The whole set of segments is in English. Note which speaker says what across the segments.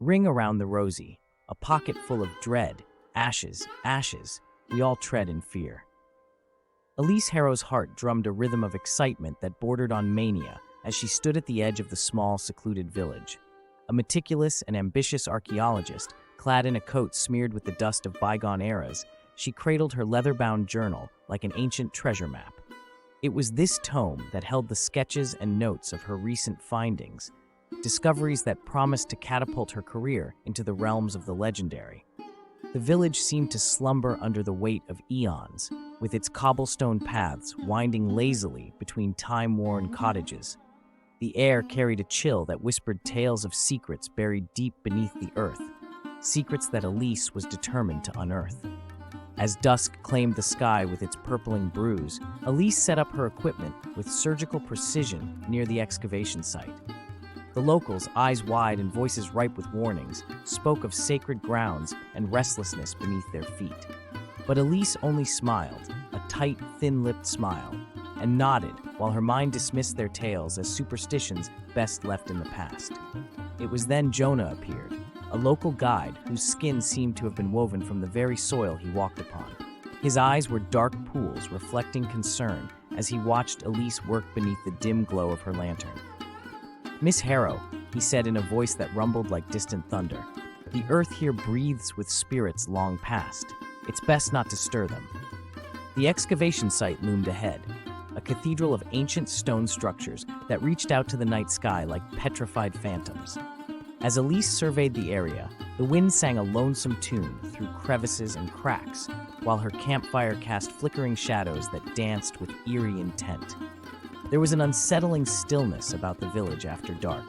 Speaker 1: Ring around the rosy, a pocket full of dread, ashes, ashes, we all tread in fear. Elise Harrow's heart drummed a rhythm of excitement that bordered on mania as she stood at the edge of the small, secluded village. A meticulous and ambitious archaeologist, clad in a coat smeared with the dust of bygone eras, she cradled her leather-bound journal like an ancient treasure map. It was this tome that held the sketches and notes of her recent findings, discoveries that promised to catapult her career into the realms of the legendary. The village seemed to slumber under the weight of eons, with its cobblestone paths winding lazily between time-worn cottages. The air carried a chill that whispered tales of secrets buried deep beneath the earth, secrets that Elise was determined to unearth. As dusk claimed the sky with its purpling bruise, Elise set up her equipment with surgical precision near the excavation site. The locals, eyes wide and voices ripe with warnings, spoke of sacred grounds and restlessness beneath their feet. But Elise only smiled, a tight, thin-lipped smile, and nodded while her mind dismissed their tales as superstitions best left in the past. It was then Jonah appeared, a local guide whose skin seemed to have been woven from the very soil he walked upon. His eyes were dark pools reflecting concern as he watched Elise work beneath the dim glow of her lantern. "Miss Harrow," he said in a voice that rumbled like distant thunder, "the earth here breathes with spirits long past. It's best not to stir them." The excavation site loomed ahead, a cathedral of ancient stone structures that reached out to the night sky like petrified phantoms. As Elise surveyed the area, the wind sang a lonesome tune through crevices and cracks, while her campfire cast flickering shadows that danced with eerie intent. There was an unsettling stillness about the village after dark,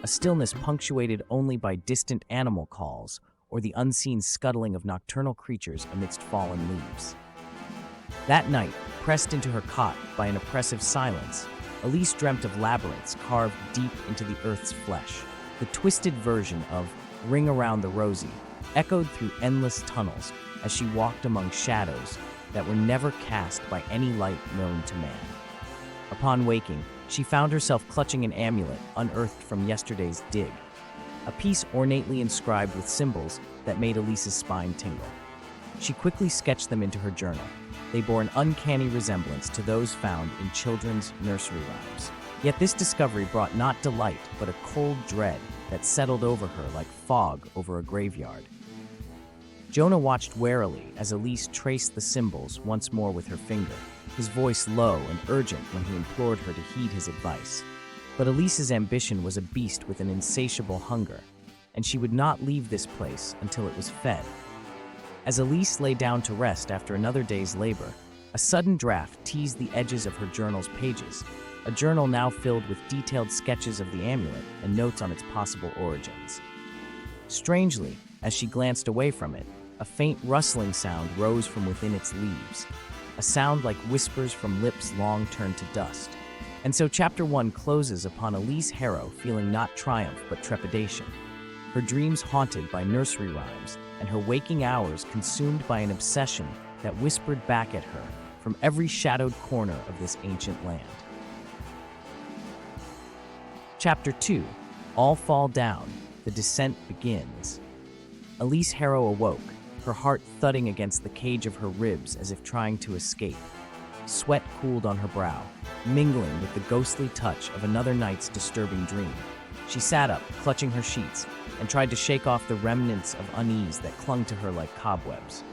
Speaker 1: a stillness punctuated only by distant animal calls or the unseen scuttling of nocturnal creatures amidst fallen leaves. That night, pressed into her cot by an oppressive silence, Elise dreamt of labyrinths carved deep into the earth's flesh. The twisted version of "Ring Around the Rosy" echoed through endless tunnels as she walked among shadows that were never cast by any light known to man. Upon waking, she found herself clutching an amulet unearthed from yesterday's dig, a piece ornately inscribed with symbols that made Elise's spine tingle. She quickly sketched them into her journal. They bore an uncanny resemblance to those found in children's nursery rhymes. Yet this discovery brought not delight, but a cold dread that settled over her like fog over a graveyard. Jonah watched warily as Elise traced the symbols once more with her finger, his voice low and urgent when he implored her to heed his advice. But Elise's ambition was a beast with an insatiable hunger, and she would not leave this place until it was fed. As Elise lay down to rest after another day's labor, a sudden draft teased the edges of her journal's pages, a journal now filled with detailed sketches of the amulet and notes on its possible origins. Strangely, as she glanced away from it, a faint rustling sound rose from within its leaves, a sound like whispers from lips long turned to dust. And so Chapter 1 closes upon Elise Harrow feeling not triumph but trepidation, her dreams haunted by nursery rhymes and her waking hours consumed by an obsession that whispered back at her from every shadowed corner of this ancient land. Chapter 2, All Fall Down, the descent begins. Elise Harrow awoke, her heart thudding against the cage of her ribs as if trying to escape. Sweat cooled on her brow, mingling with the ghostly touch of another night's disturbing dream. She sat up, clutching her sheets, and tried to shake off the remnants of unease that clung to her like cobwebs.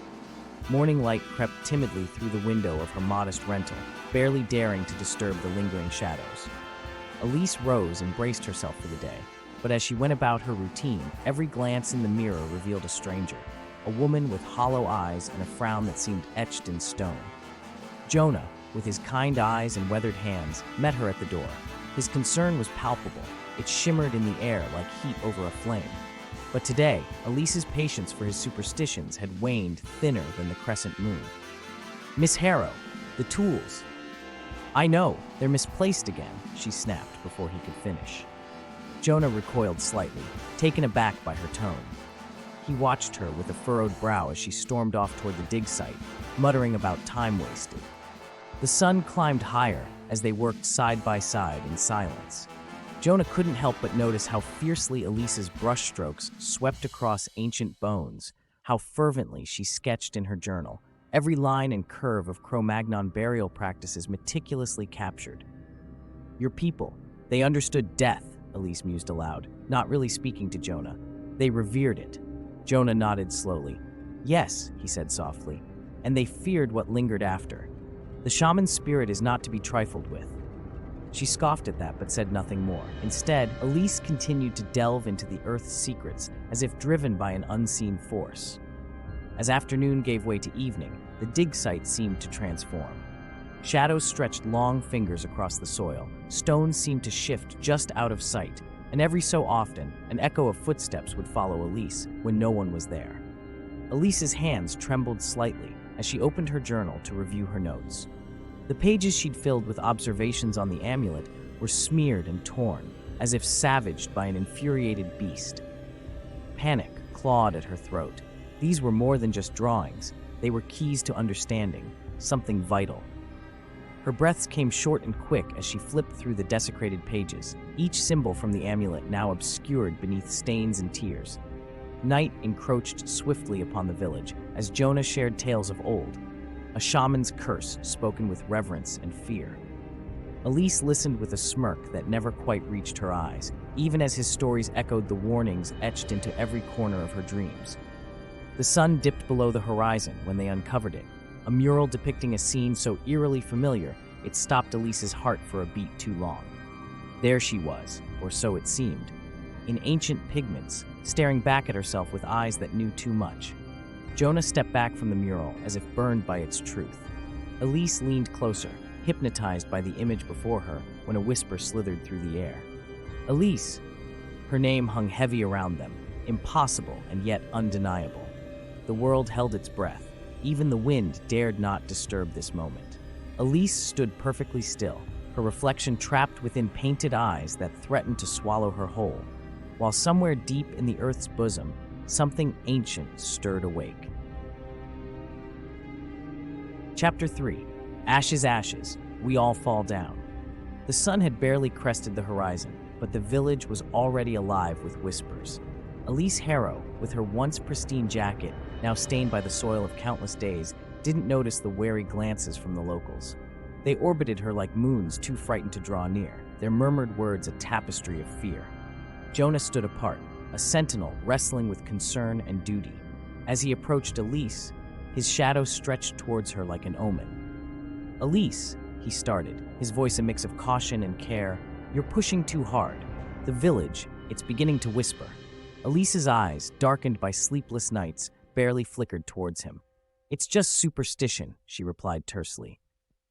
Speaker 1: Morning light crept timidly through the window of her modest rental, barely daring to disturb the lingering shadows. Elise rose and braced herself for the day, but as she went about her routine, every glance in the mirror revealed a stranger, a woman with hollow eyes and a frown that seemed etched in stone. Jonah, with his kind eyes and weathered hands, met her at the door. His concern was palpable. It shimmered in the air like heat over a flame. But today, Elise's patience for his superstitions had waned thinner than the crescent moon. "Miss Harrow, the tools." "I know, they're misplaced again," she snapped before he could finish. Jonah recoiled slightly, taken aback by her tone. He watched her with a furrowed brow as she stormed off toward the dig site, muttering about time wasted. The sun climbed higher as they worked side by side in silence. Jonah couldn't help but notice how fiercely Elise's brushstrokes swept across ancient bones, how fervently she sketched in her journal, every line and curve of Cromagnon burial practices meticulously captured. Your people, they understood death, Elise mused aloud, not really speaking to Jonah. They revered it. Jonah nodded slowly. Yes, he said softly, and they feared what lingered after. The shaman's spirit is not to be trifled with. She scoffed at that but said nothing more. Instead, Elise continued to delve into the earth's secrets as if driven by an unseen force. As afternoon gave way to evening, the dig site seemed to transform. Shadows stretched long fingers across the soil, stones seemed to shift just out of sight, and every so often, an echo of footsteps would follow Elise when no one was there. Elise's hands trembled slightly as she opened her journal to review her notes. The pages she'd filled with observations on the amulet were smeared and torn, as if savaged by an infuriated beast. Panic clawed at her throat. These were more than just drawings. They were keys to understanding, something vital. Her breaths came short and quick as she flipped through the desecrated pages, each symbol from the amulet now obscured beneath stains and tears. Night encroached swiftly upon the village as Jonah shared tales of old, a shaman's curse spoken with reverence and fear. Elise listened with a smirk that never quite reached her eyes, even as his stories echoed the warnings etched into every corner of her dreams. The sun dipped below the horizon when they uncovered it, a mural depicting a scene so eerily familiar it stopped Elise's heart for a beat too long. There she was, or so it seemed, in ancient pigments, staring back at herself with eyes that knew too much. Jonah stepped back from the mural as if burned by its truth. Elise leaned closer, hypnotized by the image before her when a whisper slithered through the air. Elise! Her name hung heavy around them, impossible and yet undeniable. The world held its breath. Even the wind dared not disturb this moment. Elise stood perfectly still, her reflection trapped within painted eyes that threatened to swallow her whole, while somewhere deep in the earth's bosom, something ancient stirred awake. Chapter 3. Ashes, ashes, we all fall down. The sun had barely crested the horizon, but the village was already alive with whispers. Elise Harrow, with her once pristine jacket, now stained by the soil of countless days, didn't notice the wary glances from the locals. They orbited her like moons too frightened to draw near, their murmured words a tapestry of fear. Jonah stood apart, a sentinel wrestling with concern and duty. As he approached Elise, his shadow stretched towards her like an omen. "Elise," he started, his voice a mix of caution and care, "you're pushing too hard. The village, it's beginning to whisper." Elise's eyes, darkened by sleepless nights, barely flickered towards him. "It's just superstition," she replied tersely.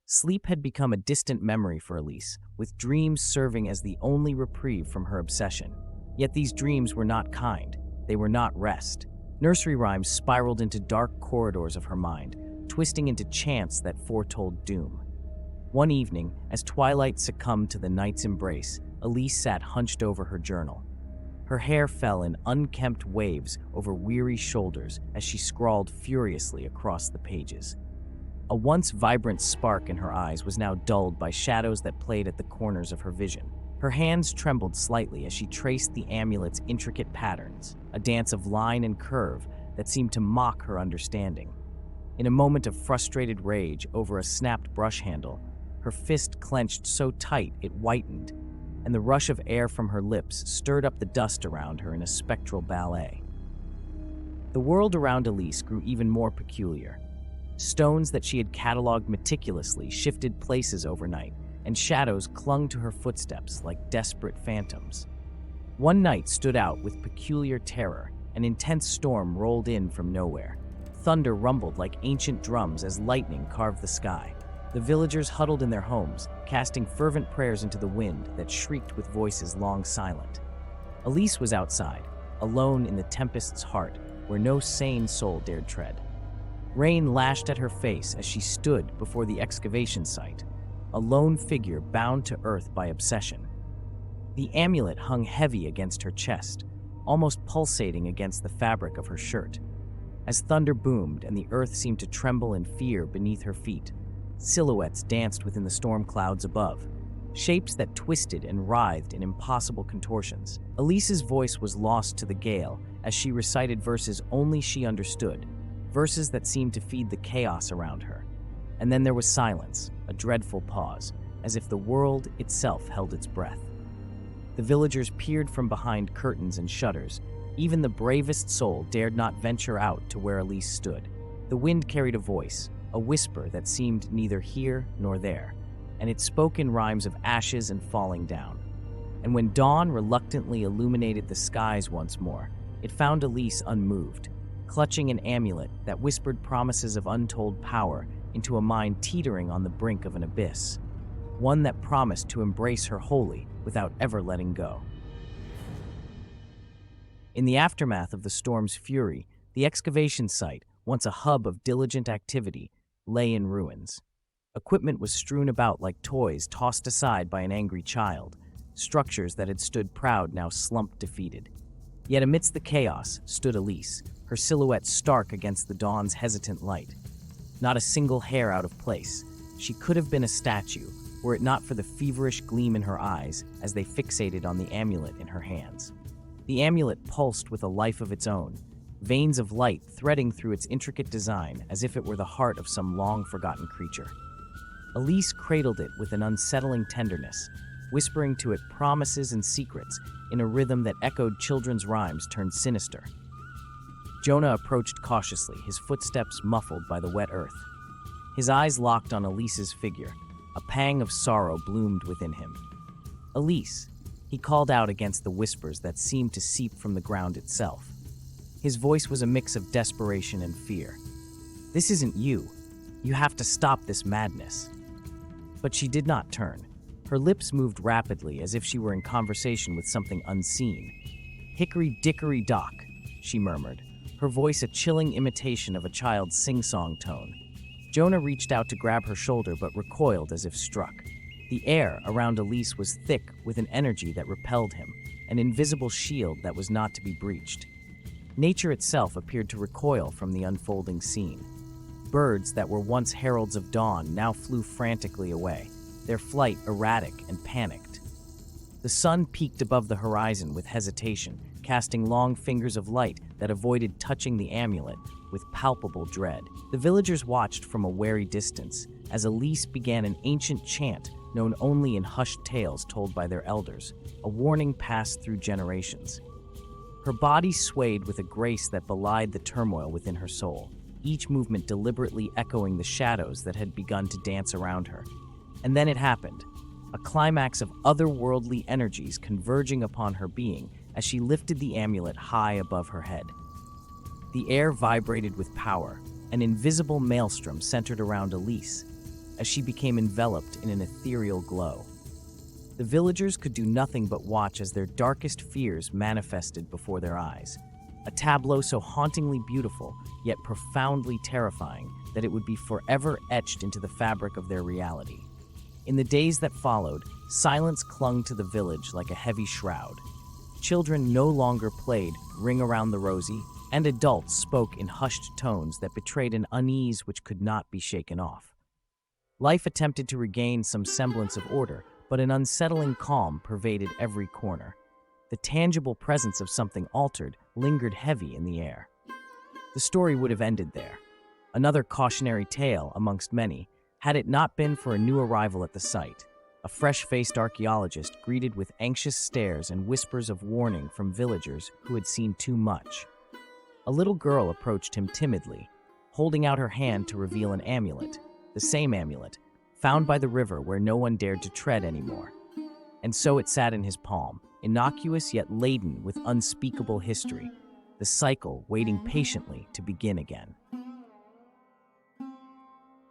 Speaker 1: Sleep had become a distant memory for Elise, with dreams serving as the only reprieve from her obsession. Yet these dreams were not kind. They were not rest. Nursery rhymes spiraled into dark corridors of her mind, twisting into chants that foretold doom. One evening, as twilight succumbed to the night's embrace, Elise sat hunched over her journal. Her hair fell in unkempt waves over weary shoulders as she scrawled furiously across the pages. A once vibrant spark in her eyes was now dulled by shadows that played at the corners of her vision. Her hands trembled slightly as she traced the amulet's intricate patterns, a dance of line and curve that seemed to mock her understanding. In a moment of frustrated rage over a snapped brush handle, her fist clenched so tight it whitened, and the rush of air from her lips stirred up the dust around her in a spectral ballet. The world around Elise grew even more peculiar. Stones that she had cataloged meticulously shifted places overnight, and shadows clung to her footsteps like desperate phantoms. One night stood out with peculiar terror. An intense storm rolled in from nowhere. Thunder rumbled like ancient drums as lightning carved the sky. The villagers huddled in their homes, casting fervent prayers into the wind that shrieked with voices long silent. Elise was outside, alone in the tempest's heart, where no sane soul dared tread. Rain lashed at her face as she stood before the excavation site, a lone figure bound to earth by obsession. The amulet hung heavy against her chest, almost pulsating against the fabric of her shirt. As thunder boomed and the earth seemed to tremble in fear beneath her feet, silhouettes danced within the storm clouds above. shapes that twisted and writhed in impossible contortions. Elise's voice was lost to the gale as she recited verses only she understood, verses that seemed to feed the chaos around her. And then there was silence, a dreadful pause, as if the world itself held its breath. The villagers peered from behind curtains and shutters. Even the bravest soul dared not venture out to where Elise stood. The wind carried a voice, a whisper that seemed neither here nor there, and it spoke in rhymes of ashes and falling down. And when dawn reluctantly illuminated the skies once more, it found Elise unmoved, clutching an amulet that whispered promises of untold power into a mind teetering on the brink of an abyss, one that promised to embrace her wholly without ever letting go. In the aftermath of the storm's fury, the excavation site, once a hub of diligent activity, lay in ruins. Equipment was strewn about like toys tossed aside by an angry child. Structures that had stood proud now slumped defeated. Yet amidst the chaos stood Elise, her silhouette stark against the dawn's hesitant light. Not a single hair out of place. She could have been a statue, were it not for the feverish gleam in her eyes as they fixated on the amulet in her hands. The amulet pulsed with a life of its own, veins of light threading through its intricate design as if it were the heart of some long-forgotten creature. Elise cradled it with an unsettling tenderness, whispering to it promises and secrets in a rhythm that echoed children's rhymes turned sinister. Jonah approached cautiously, his footsteps muffled by the wet earth. His eyes locked on Elise's figure. A pang of sorrow bloomed within him. "Elise," he called out against the whispers that seemed to seep from the ground itself. His voice was a mix of desperation and fear. "This isn't you. You have to stop this madness." But she did not turn. Her lips moved rapidly as if she were in conversation with something unseen. "Hickory-dickory-dock," she murmured, her voice a chilling imitation of a child's sing-song tone. Jonah reached out to grab her shoulder but recoiled as if struck. The air around Elise was thick with an energy that repelled him, an invisible shield that was not to be breached. Nature itself appeared to recoil from the unfolding scene. Birds that were once heralds of dawn now flew frantically away, their flight erratic and panicked. The sun peaked above the horizon with hesitation, casting long fingers of light that avoided touching the amulet with palpable dread. The villagers watched from a wary distance as Elise began an ancient chant known only in hushed tales told by their elders, a warning passed through generations. Her body swayed with a grace that belied the turmoil within her soul, each movement deliberately echoing the shadows that had begun to dance around her. And then it happened, a climax of otherworldly energies converging upon her being as she lifted the amulet high above her head. The air vibrated with power, an invisible maelstrom centered around Elise, as she became enveloped in an ethereal glow. The villagers could do nothing but watch as their darkest fears manifested before their eyes, a tableau so hauntingly beautiful, yet profoundly terrifying, that it would be forever etched into the fabric of their reality. In the days that followed, silence clung to the village like a heavy shroud. Children no longer played Ring Around the Rosie, and adults spoke in hushed tones that betrayed an unease which could not be shaken off. Life attempted to regain some semblance of order, but an unsettling calm pervaded every corner. The tangible presence of something altered lingered heavy in the air. The story would have ended there. Another cautionary tale amongst many, had it not been for a new arrival at the site, a fresh-faced archaeologist greeted with anxious stares and whispers of warning from villagers who had seen too much. A little girl approached him timidly, holding out her hand to reveal an amulet, the same amulet, found by the river where no one dared to tread anymore. And so it sat in his palm, innocuous yet laden with unspeakable history, the cycle waiting patiently to begin again.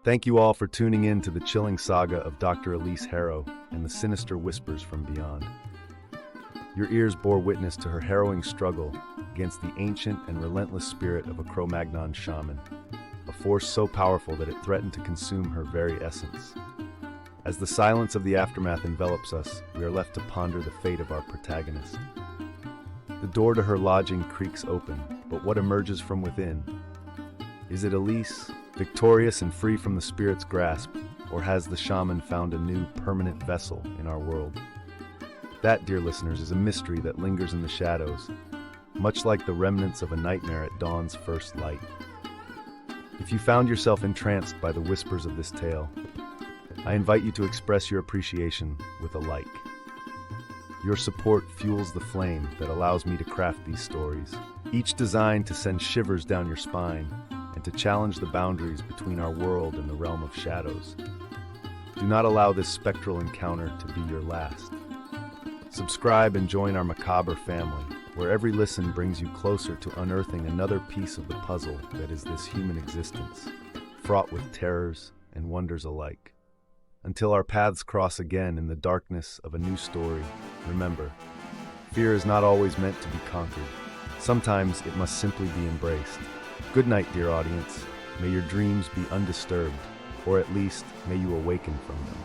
Speaker 2: Thank you all for tuning in to the chilling saga of Dr. Elise Harrow and the sinister whispers from beyond. Your ears bore witness to her harrowing struggle against the ancient and relentless spirit of a Cromagnon shaman, a force so powerful that it threatened to consume her very essence. As the silence of the aftermath envelops us, we are left to ponder the fate of our protagonist. The door to her lodging creaks open, but what emerges from within? Is it Elise, victorious and free from the spirit's grasp, Or has the shaman found a new permanent vessel in our world? That, dear listeners, is a mystery that lingers in the shadows, much like the remnants of a nightmare at dawn's first light. If you found yourself entranced by the whispers of this tale, I invite you to express your appreciation with a like. Your support fuels the flame that allows me to craft these stories, each designed to send shivers down your spine and to challenge the boundaries between our world and the realm of shadows. Do not allow this spectral encounter to be your last. Subscribe and join our macabre family, where every listen brings you closer to unearthing another piece of the puzzle that is this human existence, fraught with terrors and wonders alike. Until our paths cross again in the darkness of a new story, remember, fear is not always meant to be conquered. Sometimes it must simply be embraced. Good night, dear audience. May your dreams be undisturbed, or at least may you awaken from them.